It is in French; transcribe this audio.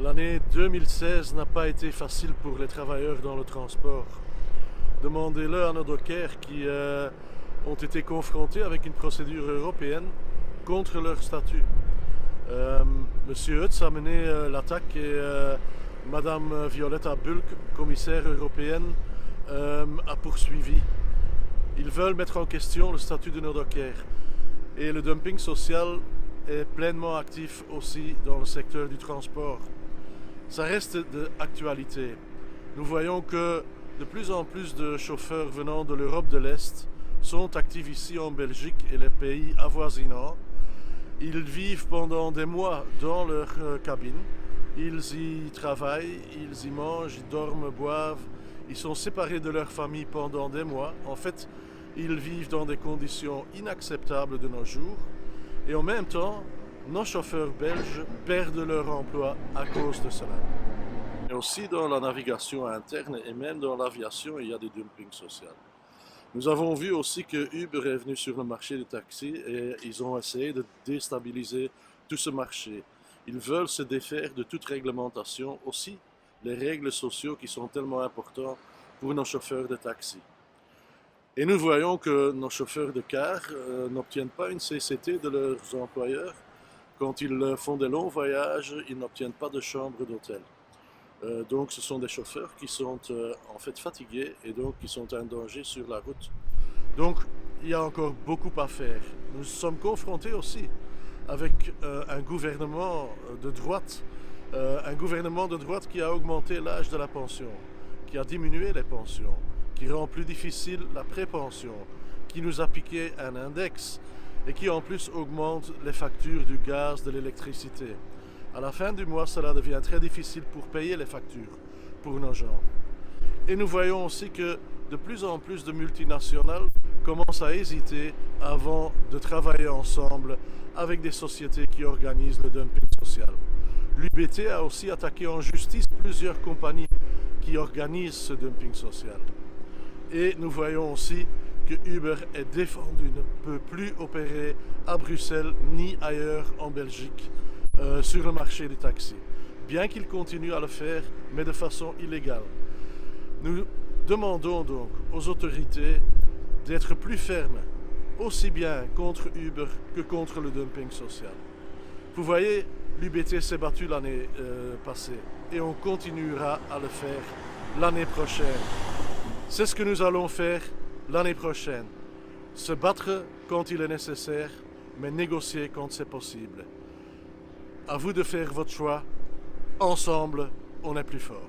L'année 2016 n'a pas été facile pour les travailleurs dans le transport. Demandez-le à nos dockers qui ont été confrontés avec une procédure européenne contre leur statut. Monsieur Hutz a mené l'attaque et Madame Violetta Bulc, commissaire européenne, a poursuivi. Ils veulent mettre en question le statut de nos dockers. Et le dumping social est pleinement actif aussi dans le secteur du transport. Ça reste d'actualité. Nous voyons que de plus en plus de chauffeurs venant de l'Europe de l'Est sont actifs ici en Belgique et les pays avoisinants. Ils vivent pendant des mois dans leur cabine. Ils y travaillent, ils y mangent, ils dorment, boivent. Ils sont séparés de leur famille pendant des mois. En fait, ils vivent dans des conditions inacceptables de nos jours. Et en même temps, nos chauffeurs belges perdent leur emploi à cause de cela. Et aussi dans la navigation interne et même dans l'aviation, il y a des dumpings sociaux. Nous avons vu aussi que Uber est venu sur le marché des taxis et ils ont essayé de déstabiliser tout ce marché. Ils veulent se défaire de toute réglementation, aussi les règles sociales qui sont tellement importantes pour nos chauffeurs de taxi. Et nous voyons que nos chauffeurs de car n'obtiennent pas une CCT de leurs employeurs. Quand ils font des longs voyages, ils n'obtiennent pas de chambre d'hôtel. Donc ce sont des chauffeurs qui sont en fait fatigués et donc qui sont un danger sur la route. Donc il y a encore beaucoup à faire. Nous sommes confrontés aussi avec un gouvernement de droite, qui a augmenté l'âge de la pension, qui a diminué les pensions, qui rend plus difficile la prépension, qui nous a piqué un index et qui en plus augmente les factures du gaz, de l'électricité. À la fin du mois, cela devient très difficile pour payer les factures pour nos gens. Et nous voyons aussi que de plus en plus de multinationales commencent à hésiter avant de travailler ensemble avec des sociétés qui organisent le dumping social. L'UBT a aussi attaqué en justice plusieurs compagnies qui organisent ce dumping social. Et nous voyons aussi que Uber est défendu, ne peut plus opérer à Bruxelles ni ailleurs en Belgique sur le marché des taxis, bien qu'il continue à le faire, mais de façon illégale. Nous demandons donc aux autorités d'être plus fermes, aussi bien contre Uber que contre le dumping social. Vous voyez, l'UBT s'est battu l'année passée et on continuera à le faire l'année prochaine. C'est ce que nous allons faire l'année prochaine. Se battre quand il est nécessaire, mais négocier quand c'est possible. À vous de faire votre choix. Ensemble, on est plus fort.